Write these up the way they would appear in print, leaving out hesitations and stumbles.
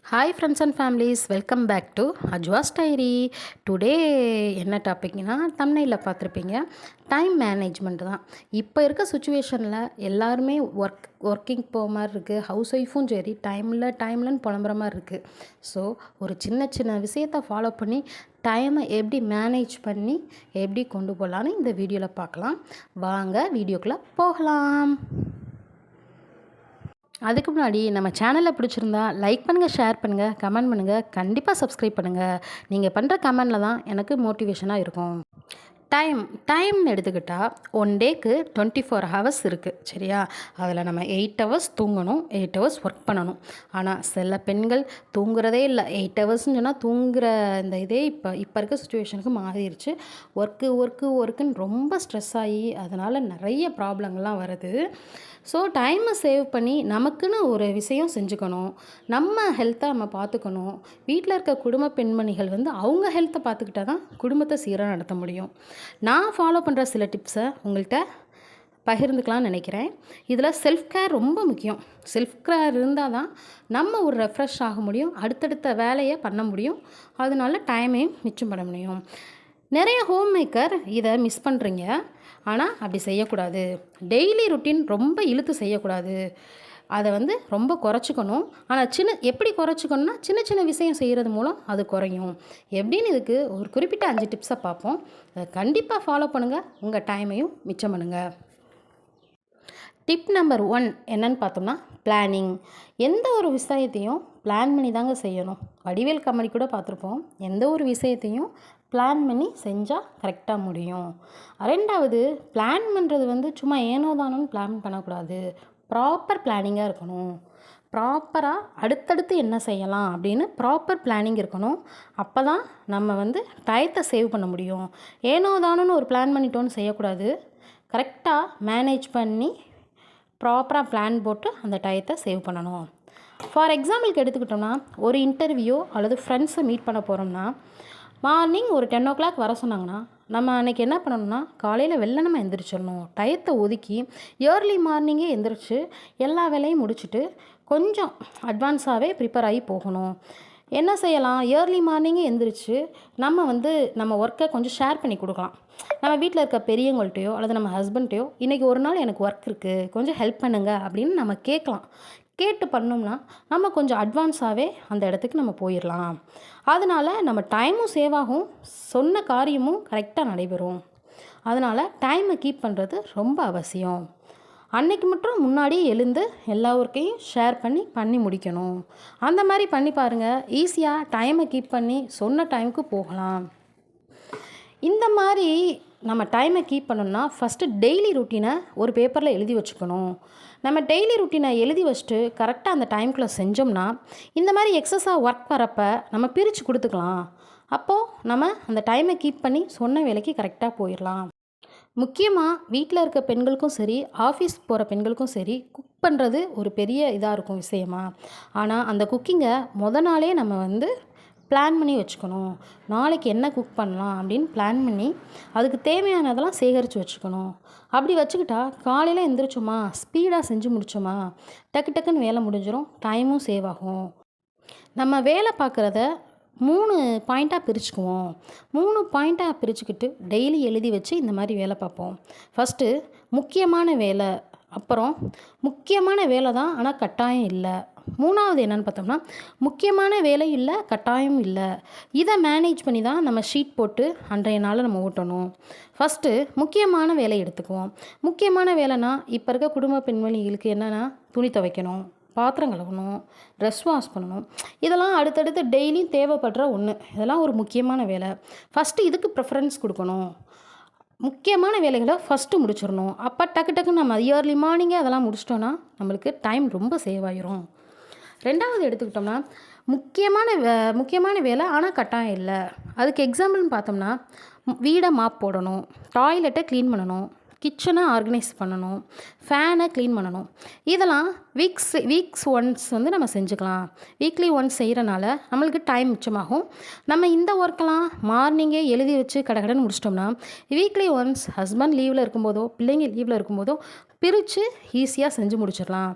Hi friends and families, welcome back to Ajwa's diary. Today என்ன டாபிக்னா, தம்ப்நெயில்ல பார்த்துருப்பீங்க, டைம் மேனேஜ்மெண்ட் தான். இப்போ இருக்க சுச்சுவேஷனில் எல்லாருமே ஒர்க்கிங் போகிற மாதிரி இருக்குது. ஹவுஸ் ஒய்ஃபும் சரி டைம்லன்னு புலம்புற மாதிரி இருக்குது. ஸோ ஒரு சின்ன சின்ன விஷயத்தை ஃபாலோ பண்ணி டைமை எப்படி மேனேஜ் பண்ணி எப்படி கொண்டு போகலான்னு இந்த வீடியோவில் பார்க்கலாம். வாங்க வீடியோக்குள்ளே போகலாம். அதுக்கு முன்னாடி நம்ம சேனலை பிடிச்சிருந்தா லைக் பண்ணுங்கள், ஷேர் பண்ணுங்கள், கமெண்ட் பண்ணுங்கள், கண்டிப்பாக சப்ஸ்கிரைப் பண்ணுங்கள். நீங்கள் பண்ணுற கமெண்டில் தான் எனக்கு மோட்டிவேஷனாக இருக்கும். டைம்னு எடுத்துக்கிட்டால் ஒன் டேக்கு 24 ஹவர்ஸ் இருக்குது, சரியா? அதில் நம்ம 8 ஹவர்ஸ் தூங்கணும், 8 ஹவர்ஸ் ஒர்க் பண்ணணும். ஆனால் சில பெண்கள் தூங்குறதே இல்லை. 8 ஹவர்ஸ்ன்னு சொன்னால் தூங்குகிற இந்த இதே இப்போ இருக்க சுச்சுவேஷனுக்கு மாறிடுச்சு. ஒர்க்குன்னு ரொம்ப ஸ்ட்ரெஸ் ஆகி அதனால் நிறைய ப்ராப்ளங்கள்லாம் வருது. ஸோ டைமை சேவ் பண்ணி நமக்குன்னு ஒரு விஷயம் செஞ்சுக்கணும். நம்ம ஹெல்த்தை நம்ம பார்த்துக்கணும். வீட்டில் இருக்க குடும்ப பெண்மணிகள் அவங்க ஹெல்த்தை பார்த்துக்கிட்டா தான் குடும்பத்தை சீராக நடத்த முடியும். நான் ஃபாலோ பண்ணுற சில டிப்ஸை உங்கள்கிட்ட பகிர்ந்துக்கலாம்னு நினைக்கிறேன். இதில் செல்ஃப் கேர் ரொம்ப முக்கியம். செல்ஃப் கேர் இருந்தால் தான் நம்ம ஒரு ரெஃப்ரெஷ் ஆக முடியும், அடுத்தடுத்த வேலையை பண்ண முடியும், அதனால டைமையும் மிச்சம் பண்ண முடியும். நிறைய ஹோம் மேக்கர் இதை மிஸ் பண்ணுறீங்க. ஆனால் அப்படி செய்யக்கூடாது. டெய்லி ருட்டீன் ரொம்ப இழுத்து செய்யக்கூடாது. அதை ரொம்ப குறைச்சிக்கணும். ஆனால் எப்படி குறைச்சிக்கணும்னா சின்ன சின்ன விஷயம் செய்கிறது மூலம் அது குறையும். எப்படின்னு இதுக்கு ஒரு குறிப்பிட்ட 5 டிப்ஸை பார்ப்போம். அதை கண்டிப்பாக ஃபாலோ பண்ணுங்கள். உங்கள் டைமையும் மிச்சம் பண்ணுங்கள். டிப் நம்பர் 1 என்னன்னு பார்த்தோம்னா, பிளானிங். எந்த ஒரு விஷயத்தையும் பிளான் பண்ணி தாங்க செய்யணும். வடிவேல் காமெடி கூட பார்த்துருப்போம். எந்த ஒரு விஷயத்தையும் பிளான் பண்ணி செஞ்சால் கரெக்டாக முடியும். 2வது, பிளான் பண்ணுறது சும்மா ஏனோ தானோன்னு பிளான் பண்ணக்கூடாது. ப்ராப்பர் பிளானிங்காக இருக்கணும். ப்ராப்பராக அடுத்தடுத்து என்ன செய்யலாம் அப்படின்னு ப்ராப்பர் பிளானிங் இருக்கணும். அப்போ தான் நம்ம டயத்தை சேவ் பண்ண முடியும். ஏனோ தானோன்னு ஒரு பிளான் பண்ணிட்டோன்னு செய்யக்கூடாது. கரெக்டாக மேனேஜ் பண்ணி ப்ராப்பராக பிளான் போட்டு அந்த டயத்தை சேவ் பண்ணணும். ஃபார் எக்ஸாம்பிளுக்கு எடுத்துக்கிட்டோம்னா, ஒரு இன்டர்வியூ அல்லது ஃப்ரெண்ட்ஸை மீட் பண்ண போகிறோம்னா, மார்னிங் ஒரு 10 o'clock வர சொன்னாங்கன்னா, நம்ம அன்றைக்கி என்ன பண்ணணும்னா, காலையில் வெள்ளனமாக எந்திரிச்சிடணும். டயத்தை ஒதுக்கி ஏர்லி மார்னிங்கே எந்திரிச்சு எல்லா வேலையும் முடிச்சுட்டு கொஞ்சம் அட்வான்ஸாகவே ப்ரிப்பேர் ஆகி போகணும். என்ன செய்யலாம், ஏர்லி மார்னிங்கே எந்திரிச்சு நம்ம ஒர்க்கை கொஞ்சம் ஷேர் பண்ணி கொடுக்கலாம். நம்ம வீட்டில் இருக்க பெரியவங்கள்ட்டையோ அல்லது நம்ம ஹஸ்பண்ட்டையோ, இன்றைக்கி ஒரு நாள் எனக்கு ஒர்க் இருக்குது, கொஞ்சம் ஹெல்ப் பண்ணுங்க அப்படின்னு நம்ம கேட்கலாம். கேட்டு பண்ணோம்னா நம்ம கொஞ்சம் அட்வான்ஸாகவே அந்த இடத்துக்கு நம்ம போயிடலாம். அதனால் நம்ம டைமும் சேவ் ஆகும், சொன்ன காரியமும் கரெக்டாக நடைபெறும். அதனால் டைமை கீப் பண்ணுறது ரொம்ப அவசியம். அன்னைக்கு மட்டும் முன்னாடி எழுந்து எல்லா ஒர்க்கையும் ஷேர் பண்ணி முடிக்கணும். அந்த மாதிரி பண்ணி பாருங்கள். ஈஸியாக டைமை கீப் பண்ணி சொன்ன டைமுக்கு போகலாம். இந்த மாதிரி நம்ம டைமை கீப் பண்ணணும்னா ஃபஸ்ட்டு டெய்லி ருட்டீனை ஒரு பேப்பரில் எழுதி வச்சுக்கணும். நம்ம டெய்லி ருட்டீனை எழுதி வச்சுட்டு கரெக்டாக அந்த டைமுக்குள்ளே செஞ்சோம்னா இந்த மாதிரி எக்ஸஸாக ஒர்க் வரப்போ நம்ம பிரித்து கொடுத்துக்கலாம். அப்போது நம்ம அந்த டைமை கீப் பண்ணி சொன்ன வேலைக்கு கரெக்டாக போயிடலாம். முக்கியமாக வீட்டில் இருக்க பெண்களுக்கும் சரி, ஆஃபீஸ் போகிற பெண்களுக்கும் சரி, குக் பண்ணுறது ஒரு பெரிய இதாக இருக்கும் விஷயமா. ஆனால் அந்த குக்கிங்கை நாளே நம்ம பிளான் பண்ணி வச்சுக்கணும். நாளைக்கு என்ன குக் பண்ணலாம் அப்படின்னு பிளான் பண்ணி அதுக்கு தேவையானதெல்லாம் சேகரித்து வச்சுக்கணும். அப்படி வச்சுக்கிட்டா காலையில் எழுந்திரிச்சோமா, ஸ்பீடாக செஞ்சு முடித்தோமா, டக்குன்னு வேலை முடிஞ்சிடும், டைமும் சேவ் ஆகும். நம்ம வேலை பார்க்குறத 3 பாயிண்ட்டாக பிரிச்சுக்குவோம். 3 பாயிண்ட்டாக பிரிச்சுக்கிட்டு டெய்லி எழுதி வச்சு இந்த மாதிரி வேலை பார்ப்போம். ஃபஸ்ட்டு முக்கியமான வேலை, அப்புறம் முக்கியமான வேலை தான் ஆனால் கட்டாயம் இல்லை. 3வது என்னென்னு பார்த்தோம்னா, முக்கியமான வேலை இல்லை, கட்டாயம் இல்லை. இதை மேனேஜ் பண்ணி தான் நம்ம ஷீட் போட்டு அன்றைய நாளை நம்ம ஓட்டணும். ஃபஸ்ட்டு முக்கியமான வேலை எடுத்துக்குவோம். முக்கியமான வேலைனா இப்போ இருக்க குடும்ப பெண்மணிகளுக்கு என்னென்னா, துணி துவைக்கணும், பாத்திரம் கழுவணும், ட்ரெஸ் வாஷ் பண்ணணும். இதெல்லாம் அடுத்தடுத்து டெய்லியும் தேவைப்படுற ஒன்று. இதெல்லாம் ஒரு முக்கியமான வேலை. ஃபஸ்ட்டு இதுக்கு ப்ரிஃபரன்ஸ் கொடுக்கணும். முக்கியமான வேலைகளை ஃபஸ்ட்டு முடிச்சிடணும். அப்போ டக்குன்னு நம்ம இயர்லி மார்னிங்கே அதெல்லாம் முடிச்சிட்டோன்னா நம்மளுக்கு டைம் ரொம்ப சேவ் ஆகிரும். 2வது எடுத்துக்கிட்டோம்னா, முக்கியமான வேலை ஆனால் கட்டாயம் இல்லை. அதுக்கு எக்ஸாம்பிள்னு பார்த்தோம்னா, வீடை மாப் போடணும், டாய்லெட்டை க்ளீன் பண்ணணும், கிச்சனை ஆர்கனைஸ் பண்ணணும், ஃபேனை க்ளீன் பண்ணணும். இதெல்லாம் வீக்ஸ் ஒன்ஸ் நம்ம செஞ்சுக்கலாம். வீக்லி ஒன்ஸ் செய்கிறனால நம்மளுக்கு டைம் மிச்சமாகும். நம்ம இந்த ஒர்க்கெல்லாம் மார்னிங்கே எழுதி வச்சு கடகடன்னு முடிச்சிட்டோம்னா, வீக்லி ஒன்ஸ் ஹஸ்பண்ட் லீவில் இருக்கும்போதோ பிள்ளைங்க லீவில் இருக்கும்போதோ பிரித்து ஈஸியாக செஞ்சு முடிச்சிடலாம்.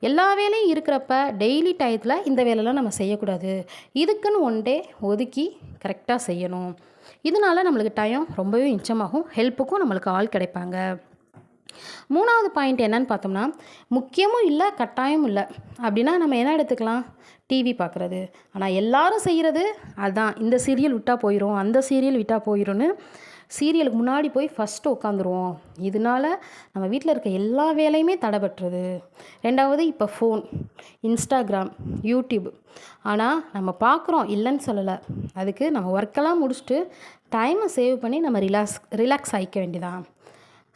எல்லா வேலையும் இருக்கிறப்ப டெய்லி டயத்தில் இந்த வேலைலாம் நம்ம செய்யக்கூடாது. இதுக்குன்னு ஒன் டே ஒதுக்கி கரெக்டாக செய்யணும். இதனால நம்மளுக்கு டைம் ரொம்பவே மிச்சமாகும். ஹெல்ப்புக்கும் நம்மளுக்கு ஆள் கிடைப்பாங்க. 3வது பாயிண்ட் என்னன்னு பார்த்தோம்னா, முக்கியமும் இல்லை, கட்டாயமும் இல்லை அப்படின்னா நம்ம என்ன எடுத்துக்கலாம்? டிவி பார்க்குறது. ஆனால் எல்லாரும் செய்கிறது அதான், இந்த சீரியல் விட்டால் போயிடும், அந்த சீரியல் விட்டால் போயிடும்னு சீரியலுக்கு முன்னாடி போய் ஃபஸ்ட்டு உட்காந்துருவோம். இதனால நம்ம வீட்டில் இருக்க எல்லா வேலையுமே தடைபட்டுருது. 2வது இப்போ ஃபோன், இன்ஸ்டாகிராம், யூடியூப். ஆனால் நம்ம பார்க்குறோம், இல்லைன்னு சொல்லலை. அதுக்கு நம்ம ஒர்க்கெல்லாம் முடிச்சுட்டு டைமை சேவ் பண்ணி நம்ம ரிலாக்ஸ் ஆகிக்க வேண்டியதான்.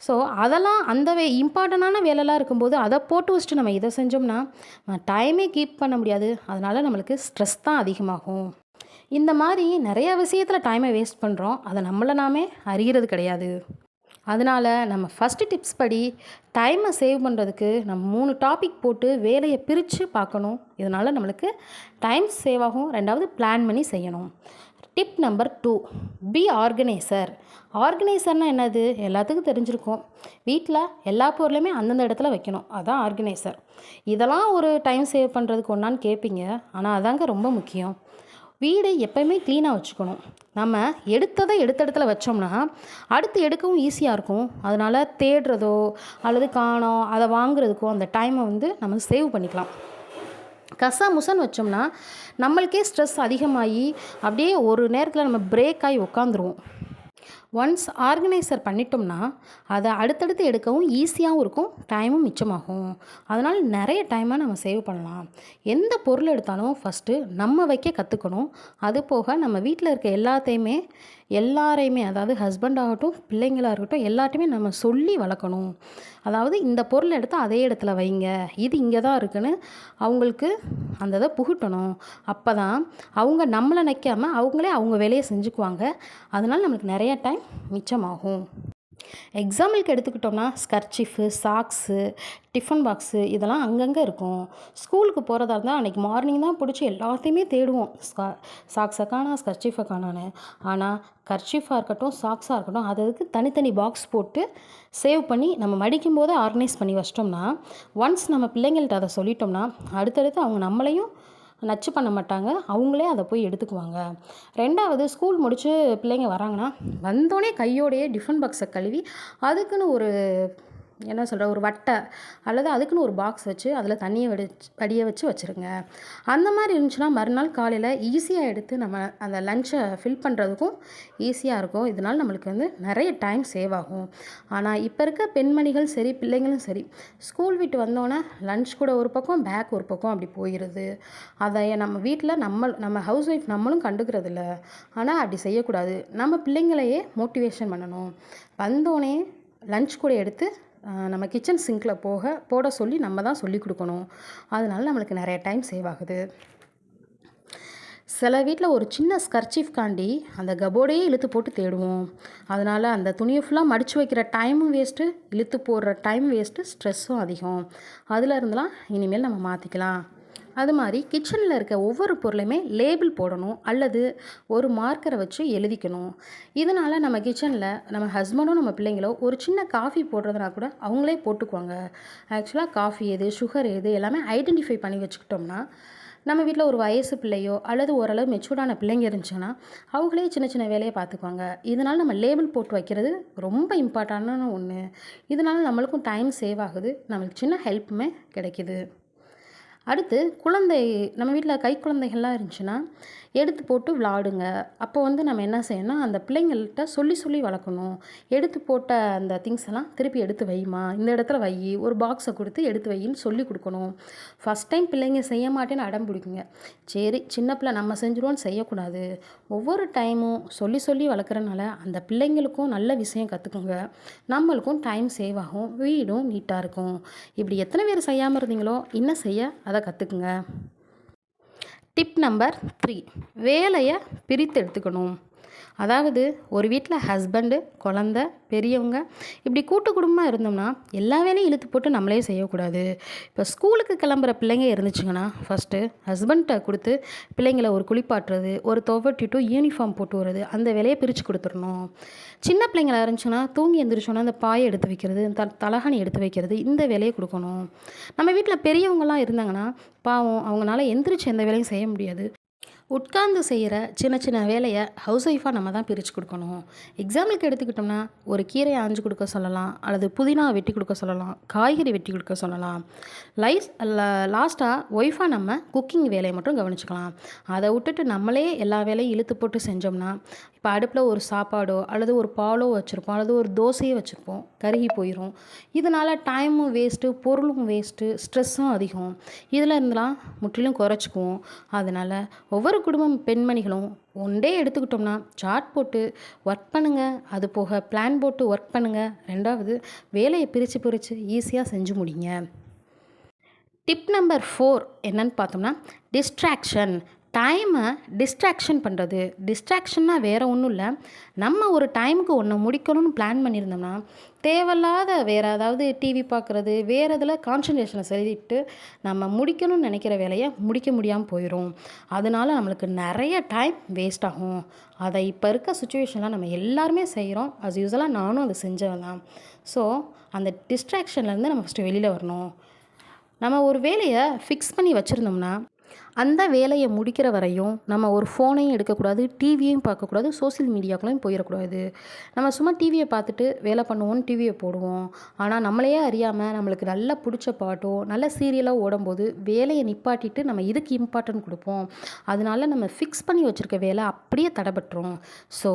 ஸோ அதெல்லாம் அந்த இம்பார்ட்டண்டான வேலைலாம் இருக்கும்போது அதை போட்டு வச்சுட்டு நம்ம இதை செஞ்சோம்னா டைமே கீப் பண்ண முடியாது. அதனால் நம்மளுக்கு ஸ்ட்ரெஸ் தான் அதிகமாகும். இந்த மாதிரி நிறைய விஷயத்தில் டைமை வேஸ்ட் பண்ணுறோம். அதை நம்மளை நாமே அறிகிறது கிடையாது. அதனால் நம்ம ஃபஸ்ட்டு டிப்ஸ் படி டைமை சேவ் பண்ணுறதுக்கு நம்ம 3 டாபிக் போட்டு வேலையை பிரித்து பார்க்கணும். இதனால் நம்மளுக்கு டைம் சேவ் ஆகும். 2வது பிளான் பண்ணி செய்யணும். Tip number 2, B organiser. ஆர்கனைசர்னால் என்னது? எல்லாத்துக்கும் தெரிஞ்சிருக்கும். வீட்டில் எல்லா பொருளையுமே அந்தந்த இடத்துல வைக்கணும், அதான் ஆர்கனைசர். இதெல்லாம் ஒரு டைம் சேவ் பண்ணுறதுக்கு ஒன்றான்னு கேட்பீங்க. ஆனால் அதாங்க ரொம்ப முக்கியம். வீடு எப்போயுமே க்ளீனாக வச்சுக்கணும். நம்ம எடுத்ததை எடுத்த இடத்துல வச்சோம்னா அடுத்து எடுக்கவும் ஈஸியாக இருக்கும். அதனால் தேடுறதோ அல்லது காணோம் அதை வாங்குறதுக்கோ அந்த டைமை நம்ம சேவ் பண்ணிக்கலாம். கசா முசன்னு வச்சோம்னா நம்மளுக்கே ஸ்ட்ரெஸ் அதிகமாகி அப்படியே ஒரு நேரத்தில் நம்ம பிரேக் ஆகி உட்காந்துருவோம். ஒன்ஸ் ஆர்கனைசர் பண்ணிட்டோம்னா அதை அடுத்தடுத்து எடுக்கவும் ஈஸியாகவும் இருக்கும், டைமும் மிச்சமாகும். அதனால் நிறைய டைமை நம்ம சேவ் பண்ணலாம். எந்த பொருள் எடுத்தாலும் ஃபஸ்ட்டு நம்ம வைக்க கற்றுக்கணும். அது போக நம்ம வீட்டில் இருக்க எல்லாரையுமே அதாவது ஹஸ்பண்ட் ஆகட்டும், பிள்ளைங்களாக இருக்கட்டும், எல்லாத்தையுமே நம்ம சொல்லி வளர்க்கணும். அதாவது இந்த பொருள் எடுத்தால் அதே இடத்துல வைங்க, இது இங்கே தான் இருக்குன்னு அவங்களுக்கு அந்த இதை புகுட்டணும். அப்போ தான் அவங்க நம்மளை நிற்காமல் அவங்களே அவங்க வேலையை செஞ்சுக்குவாங்க. அதனால் நம்மளுக்கு நிறைய டைம் மிச்சமாகும். எக்ஸாம்பிளுக்கு எடுத்துக்கிட்டோம்னா ஸ்கர்ச்சிஃபு, சாக்ஸு, டிஃபன் பாக்ஸு இதெல்லாம் அங்கங்கே இருக்கும். ஸ்கூலுக்கு போகிறதா இருந்தால் அன்றைக்கி மார்னிங் தான் பிடிச்சி எல்லாத்தையுமே தேடுவோம். சாக்ஸை காணோம், ஸ்கர்ச்சிஃபை காணோன்னு. ஆனால் கர்ச்சீஃபாக இருக்கட்டும், சாக்ஸாக இருக்கட்டும், அதுக்கு தனித்தனி பாக்ஸ் போட்டு சேவ் பண்ணி நம்ம மடிக்கும் போதே ஆர்கனைஸ் பண்ணி வச்சிட்டோம்னா ஒன்ஸ் நம்ம பிள்ளைங்கள்ட்ட அதை சொல்லிட்டோம்னா அடுத்தடுத்து அவங்க நம்மளையும் நச்சு பண்ண மாட்டாங்க, அவங்களே அதை போய் எடுத்துக்குவாங்க. 2வது ஸ்கூல் முடித்து பிள்ளைங்க வராங்கன்னா வந்தோடனே கையோடையே டிஃபன் பாக்ஸை கழுவி அதுக்குன்னு ஒரு வட்டை அல்லது அதுக்குன்னு ஒரு பாக்ஸ் வச்சு அதில் தண்ணியை வடிய வச்சு வச்சுருங்க. அந்த மாதிரி இருந்துச்சுன்னா மறுநாள் காலையில் ஈஸியாக எடுத்து நம்ம அந்த லஞ்சை ஃபில் பண்ணுறதுக்கும் ஈஸியாக இருக்கும். இதனால் நம்மளுக்கு நிறைய டைம் சேவ் ஆகும். ஆனால் இப்போ இருக்க பெண்மணிகள் சரி, பிள்ளைங்களும் சரி, ஸ்கூல் விட்டு வந்தோன்னே லஞ்ச் கூட ஒரு பக்கம், பேக் ஒரு பக்கம் அப்படி போயிடுது. அதை நம்ம வீட்டில் நம்ம ஹவுஸ் ஒய்ஃப் நம்மளும் கண்டுக்கிறதில்ல. ஆனால் அப்படி செய்யக்கூடாது. நம்ம பிள்ளைங்களையே மோட்டிவேஷன் பண்ணணும். வந்தோடனே லஞ்ச் கூட எடுத்து நம்ம கிச்சன் சிங்கில் போட சொல்லி நம்ம தான் சொல்லி கொடுக்கணும். அதனால நம்மளுக்கு நிறைய டைம் சேவ் ஆகுது. சில வீட்டில் ஒரு சின்ன ஸ்கர்ச்சீஃப்காண்டி அந்த கபோர்டையே இழுத்து போட்டு தேடுவோம். அதனால் அந்த துணியை ஃபுல்லாக மடித்து வைக்கிற டைமும் வேஸ்ட்டு, இழுத்து போடுற டைம் வேஸ்ட்டு, ஸ்ட்ரெஸ்ஸும் அதிகம். அதில் இருந்தெல்லாம் இனிமேல் நம்ம மாற்றிக்கலாம். அது மாதிரி கிச்சனில் இருக்க ஒவ்வொரு பொருளையுமே லேபிள் போடணும் அல்லது ஒரு மார்க்கரை வச்சு எழுதிக்கணும். இதனால் நம்ம கிச்சனில் நம்ம ஹஸ்பண்டோ நம்ம பிள்ளைங்களோ ஒரு சின்ன காஃபி போடுறதுனா கூட அவங்களே போட்டுக்குவாங்க. ஆக்சுவலாக காஃபி எது, சுகர் எது எல்லாமே ஐடென்டிஃபை பண்ணி வச்சுக்கிட்டோம்னா நம்ம வீட்டில் ஒரு வயசு பிள்ளையோ அல்லது ஓரளவு மெச்சூர்டான பிள்ளைங்க இருந்துச்சுன்னா அவங்களே சின்ன சின்ன வேலையை பார்த்துக்குவாங்க. இதனால் நம்ம லேபிள் போட்டு வைக்கிறது ரொம்ப இம்பார்ட்டண்டான ஒன்று. இதனால் நம்மளுக்கும் டைம் சேவ் ஆகுது, நம்மளுக்கு சின்ன ஹெல்ப்புமே கிடைக்கிது. அடுத்து நம்ம வீட்டில் கை குழந்தைகள்லாம் இருந்துச்சுன்னா எடுத்து போட்டு விளாடுங்க. அப்போ நம்ம என்ன செய்யணும்னா அந்த பிள்ளைங்கள்கிட்ட சொல்லி சொல்லி வளர்க்கணும். எடுத்து போட்ட அந்த திங்ஸ் எல்லாம் திருப்பி எடுத்து வைமா, இந்த இடத்துல வை, ஒரு பாக்ஸை கொடுத்து எடுத்து வைன்னு சொல்லி கொடுக்கணும். ஃபஸ்ட் டைம் பிள்ளைங்க செய்ய மாட்டேன்னு அடம் பிடிக்குங்க. சரி, சின்ன பிள்ளை நம்ம செஞ்சுருவோன்னு செய்யக்கூடாது. ஒவ்வொரு டைமும் சொல்லி சொல்லி வளர்க்குறனால அந்த பிள்ளைங்களுக்கும் நல்ல விஷயம் கற்றுக்குங்க, நம்மளுக்கும் டைம் சேவ் ஆகும், வீடும் நீட்டாக இருக்கும். இப்படி எத்தனை பேர் செய்யாமல் இருந்தீங்களோ இன்னும் செய்ய அதை கற்றுக்குங்க. டிப் நம்பர் 3, வேலையை பிரித்து எடுத்துக்கணும். அதாவது ஒரு வீட்டில் ஹஸ்பண்டு, குழந்த, பெரியவங்க இப்படி கூட்டு குடும்பமாக இருந்தோம்னா எல்லா வேலையும் இழுத்து போட்டு நம்மளே செய்யக்கூடாது. இப்போ ஸ்கூலுக்கு கிளம்புற பிள்ளைங்க இருந்துச்சுங்கன்னா ஃபஸ்ட்டு ஹஸ்பண்ட்ட கொடுத்து பிள்ளைங்கள ஒரு குளிப்பாட்டுறது, ஒரு துவட்டிட்டு யூனிஃபார்ம் போட்டு வர்றது, அந்த வேலையை பிரித்து கொடுத்துடணும். சின்ன பிள்ளைங்களா இருந்துச்சுன்னா தூங்கி எந்திரிச்சோன்னா அந்த பாயை எடுத்து வைக்கிறது, தலகாணி எடுத்து வைக்கிறது, இந்த வேலையை கொடுக்கணும். நம்ம வீட்டில் பெரியவங்களாம் இருந்தாங்கன்னா பாவம் அவங்களால எந்திரிச்சு எந்த வேலையும் செய்ய முடியாது. உட்கார்ந்து செய்கிற சின்ன சின்ன வேலையை ஹவுஸ் ஒய்ஃபாக நம்ம தான் பிரித்து கொடுக்கணும். எக்ஸாம்பிளுக்கு எடுத்துக்கிட்டோம்னா ஒரு கீரையை ஆஞ்சு கொடுக்க சொல்லலாம், அல்லது புதினா வெட்டி கொடுக்க சொல்லலாம், காய்கறி வெட்டி கொடுக்க சொல்லலாம். லாஸ்ட்டாக ஒய்ஃபாக நம்ம குக்கிங் வேலையை மட்டும் கவனிச்சுக்கலாம். அதை விட்டுட்டு நம்மளே எல்லா வேலையும் இழுத்து போட்டு செஞ்சோம்னா இப்போ அடுப்பில் ஒரு சாப்பாடோ அல்லது ஒரு பாலோ வச்சுருப்போம், அல்லது ஒரு தோசையோ வச்சுருப்போம், கருகி போயிடும். இதனால் டைமும் வேஸ்ட்டு, பொருளும் வேஸ்ட்டு, ஸ்ட்ரெஸ்ஸும் அதிகம். இதில் இருந்தெல்லாம் முற்றிலும் குறைச்சிக்குவோம். அதனால் ஒவ்வொரு குடும்பம் பெண்மணிகளும் ஒன் டே எடுத்துக்கிட்டோம்னா சார்ட் போட்டு ஒர்க் பண்ணுங்கள். அது போக பிளான் போட்டு ஒர்க் பண்ணுங்கள். ரெண்டாவது வேலையை பிரித்து ஈஸியாக செஞ்சு முடிங்க. டிப் நம்பர் 4 என்னன்னு பார்த்தோம்னா டிஸ்ட்ராக்ஷன். டைமை டிஸ்ட்ராக்ஷன் பண்ணுறது. டிஸ்ட்ராக்ஷன்னா வேறு ஒன்றும் இல்லை, நம்ம ஒரு டைமுக்கு ஒன்று முடிக்கணும்னு பிளான் பண்ணியிருந்தோம்னா தேவையில்லாத வேறு ஏதாவது டிவி பார்க்குறது, வேறு இதில் கான்சன்ட்ரேஷனை செலுத்திட்டு நம்ம முடிக்கணும்னு நினைக்கிற வேலையை முடிக்க முடியாமல் போயிடும். அதனால நம்மளுக்கு நிறைய டைம் வேஸ்ட் ஆகும். அதை இப்போ இருக்க சுச்சுவேஷனில் நம்ம எல்லாருமே செய்கிறோம். யூஸ்வலாக நானும் அதை செஞ்சவன் தான். ஸோ அந்த டிஸ்ட்ராக்ஷன்லேருந்து நம்ம ஃபஸ்ட்டு வெளியில் வரணும். நம்ம ஒரு வேலையை ஃபிக்ஸ் பண்ணி வச்சுருந்தோம்னா அந்த வேலையை முடிக்கிற வரையும் நம்ம ஒரு ஃபோனையும் எடுக்கக்கூடாது, டிவியையும் பார்க்கக்கூடாது, சோசியல் மீடியாக்குள்ளேயும் போயிடக்கூடாது. நம்ம சும்மா டிவியை பார்த்துட்டு வேலை பண்ணுவோன்னு டிவியை போடுவோம். ஆனால் நம்மளையே அறியாமல் நம்மளுக்கு நல்லா பிடிச்ச பாட்டோ நல்ல சீரியலாக ஓடும்போது வேலையை நிப்பாட்டிட்டு நம்ம இதுக்கு இம்பார்ட்டன்ட் கொடுப்போம். அதனால நம்ம ஃபிக்ஸ் பண்ணி வச்சுருக்க வேலை அப்படியே தடைபட்டுரும். ஸோ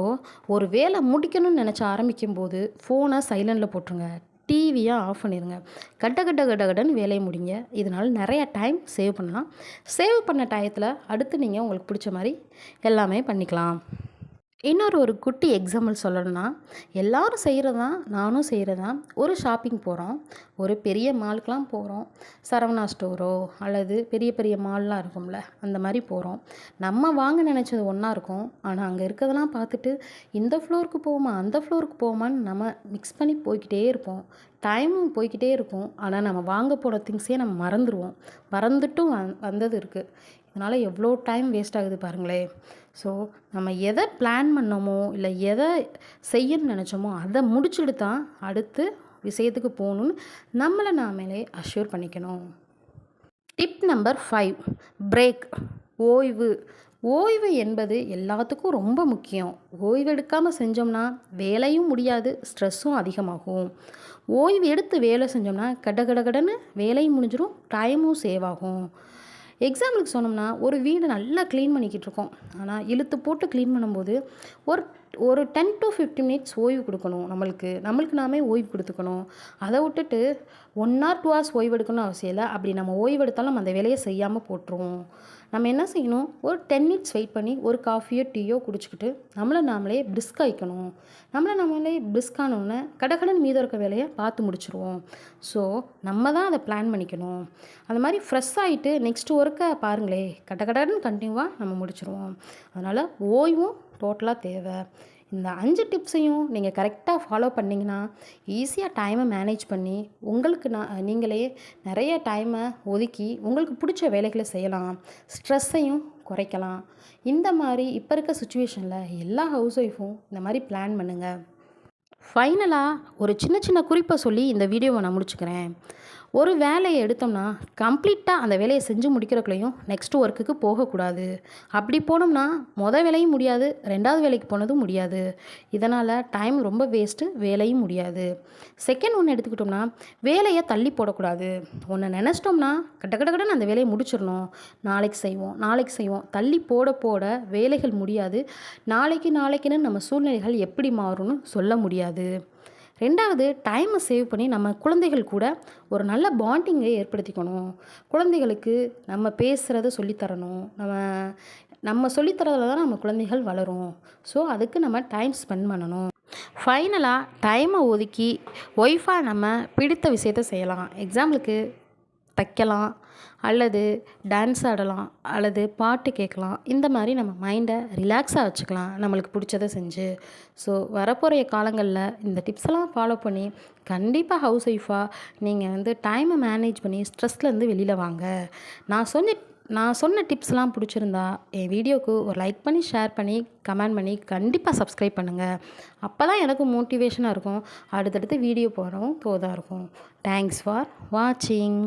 ஒரு வேலை முடிக்கணும்னு நினச்சி ஆரம்பிக்கும்போது ஃபோனை சைலண்டில் போட்டுருங்க, டிவியை ஆஃப் பண்ணிடுங்க. கடன்னு வேலையை முடிங்க. இதனால் நிறையா டைம் சேவ் பண்ணலாம். சேவ் பண்ண டயத்தில் அடுத்து நீங்கள் உங்களுக்கு பிடிச்ச மாதிரி எல்லாமே பண்ணிக்கலாம். ஒரு குட்டி எக்ஸாம்பிள் சொல்லணும்னா எல்லோரும் செய்கிறது தான், நானும் செய்கிறது தான். ஒரு ஷாப்பிங் போகிறோம், ஒரு பெரிய மாலுக்கெலாம் போகிறோம், சரவணா ஸ்டோரோ அல்லது பெரிய பெரிய மால்லாம் இருக்கும்ல, அந்த மாதிரி போகிறோம். நம்ம வாங்க நினச்சது ஒன்றா இருக்கும், ஆனால் அங்கே இருக்கிறதெல்லாம் பார்த்துட்டு இந்த ஃப்ளோருக்கு போவோமா அந்த ஃப்ளோருக்கு போவோமான்னு நம்ம மிக்ஸ் பண்ணி போய்கிட்டே இருப்போம். டைமும் போய்கிட்டே இருக்கும். ஆனால் நம்ம வாங்க போன திங்ஸே நம்ம மறந்துட்டும் வந்தது இருக்குது. இதனால் எவ்வளோ டைம் வேஸ்ட் ஆகுது பாருங்களேன். ஸோ நம்ம எதை பிளான் பண்ணோமோ இல்லை எதை செய்யணும்னு நினச்சோமோ அதை முடிச்சுட்டு தான் அடுத்து விஷயத்துக்கு போகணுன்னு நம்மளை நாமளே அஷ்யூர் பண்ணிக்கணும். Tip number 5 break. ஓய்வு என்பது எல்லாத்துக்கும் ரொம்ப முக்கியம். ஓய்வு எடுக்காமல் செஞ்சோம்னா வேலையும் முடியாது, ஸ்ட்ரெஸ்ஸும் அதிகமாகும். ஓய்வு எடுத்து வேலை செஞ்சோம்னா கடன்னு வேலையும் முடிஞ்சிடும், டைமும் சேவ் ஆகும். எக்ஸாம்பிளுக்கு சொன்னோம்னா ஒரு வீடு நல்லா க்ளீன் பண்ணிக்கிட்டு இருக்கோம், ஆனால் இழுத்து போட்டு க்ளீன் பண்ணும்போது ஒரு 10 to 15 மினிட்ஸ் ஓய்வு கொடுக்கணும். நம்மளுக்கு நாமே ஓய்வு கொடுத்துக்கணும். அதை விட்டுட்டு 1 or 2 hours ஓய்வு எடுக்கணும்னு அவசியம் இல்லை. அப்படி நம்ம ஓய்வு எடுத்தாலும் நம்ம அந்த வேலையை செய்யாமல் போட்டுருவோம். நம்ம என்ன செய்யணும், ஒரு 10 மினிட்ஸ் வெயிட் பண்ணி ஒரு காஃபியோ டீயோ குடிச்சிக்கிட்டு நாமளே பிரிஸ்க் ஆகிக்கணும். நாமளே பிரிஸ்கானோடனே கடன்னு மீதம் இருக்க வேலையை பார்த்து முடிச்சுருவோம். ஸோ நம்ம தான் அதை பிளான் பண்ணிக்கணும். அந்த மாதிரி ஃப்ரெஷ் ஆகிட்டு நெக்ஸ்ட் ஒர்க்கை பாருங்களே, கடன்னு கண்டினியூவாக நம்ம முடிச்சுருவோம். அதனால் ஓய்வும் டோட்டலாக தேவை. இந்த 5 டிப்ஸையும் நீங்கள் கரெக்டாக ஃபாலோ பண்ணிங்கன்னா ஈஸியாக டைமை மேனேஜ் பண்ணி நீங்களே நிறைய டைமை ஒதுக்கி உங்களுக்கு பிடிச்ச வேலைகளை செய்யலாம், ஸ்ட்ரெஸ்ஸையும் குறைக்கலாம். இந்த மாதிரி இப்போ இருக்க சுச்சுவேஷனில் எல்லா ஹவுஸ் ஒய்ஃபும் இந்த மாதிரி பிளான் பண்ணுங்கள். ஃபைனலாக ஒரு சின்ன குறிப்பை சொல்லி இந்த வீடியோவை நான் முடிச்சுக்கிறேன். ஒரு வேலையை எடுத்தோம்னா கம்ப்ளீட்டாக அந்த வேலையை செஞ்சு முடிக்கிறக்குள்ளேயும் நெக்ஸ்ட் ஒர்க்குக்கு போகக்கூடாது. அப்படி போனோம்னா வேலையும் முடியாது, 2வது வேலைக்கு போனதும் முடியாது. இதனால் டைம் ரொம்ப வேஸ்ட்டு, வேலையும் முடியாது. செகண்ட் ஒன்று எடுத்துக்கிட்டோம்னா வேலையை தள்ளி போடக்கூடாது. ஒன்று நினச்சிட்டோம்னா கடன்னு அந்த வேலையை முடிச்சிடணும். நாளைக்கு செய்வோம் தள்ளி போட வேலைகள் முடியாது. நாளைக்குன்னு நம்ம சூழ்நிலைகள் எப்படி மாறும்னு சொல்ல முடியாது. 2வது டைமை சேவ் பண்ணி நம்ம குழந்தைகள் கூட ஒரு நல்ல பாண்டிங்கை ஏற்படுத்திக்கணும். குழந்தைகளுக்கு நம்ம பேசுகிறத சொல்லித்தரணும். நம்ம சொல்லித்தரதில் தான் நம்ம குழந்தைகள் வளரும். ஸோ அதுக்கு நம்ம டைம் ஸ்பெண்ட் பண்ணணும். ஃபைனலாக டைமை ஒதுக்கி ஒய்ஃபாக நம்ம பிடித்த விஷயத்த செய்யலாம். எக்ஸாம்பிளுக்கு தைக்கலாம், அல்லது டான்ஸ் ஆடலாம், அல்லது பாட்டு கேட்கலாம். இந்த மாதிரி நம்ம மைண்டை ரிலாக்ஸாக வச்சுக்கலாம், நம்மளுக்கு பிடிச்சத செஞ்சு. ஸோ வரப்போகிற காலங்களில் இந்த டிப்ஸ்லாம் ஃபாலோ பண்ணி கண்டிப்பாக ஹவுஸ் ஒய்ஃபாக நீங்கள் வந்து டைமை மேனேஜ் பண்ணி ஸ்ட்ரெஸ்லேருந்து வெளியில் வாங்க. நான் சொன்ன நான் சொன்ன டிப்ஸ்லாம் பிடிச்சிருந்தா என் வீடியோவுக்கு ஒரு லைக் பண்ணி, ஷேர் பண்ணி, கமெண்ட் பண்ணி கண்டிப்பாக சப்ஸ்கிரைப் பண்ணுங்கள். அப்போ தான் எனக்கு மோட்டிவேஷனாக இருக்கும். அடுத்தடுத்து வீடியோ போடவும் தோதாக இருக்கும். தேங்க்ஸ் ஃபார் வாட்சிங்.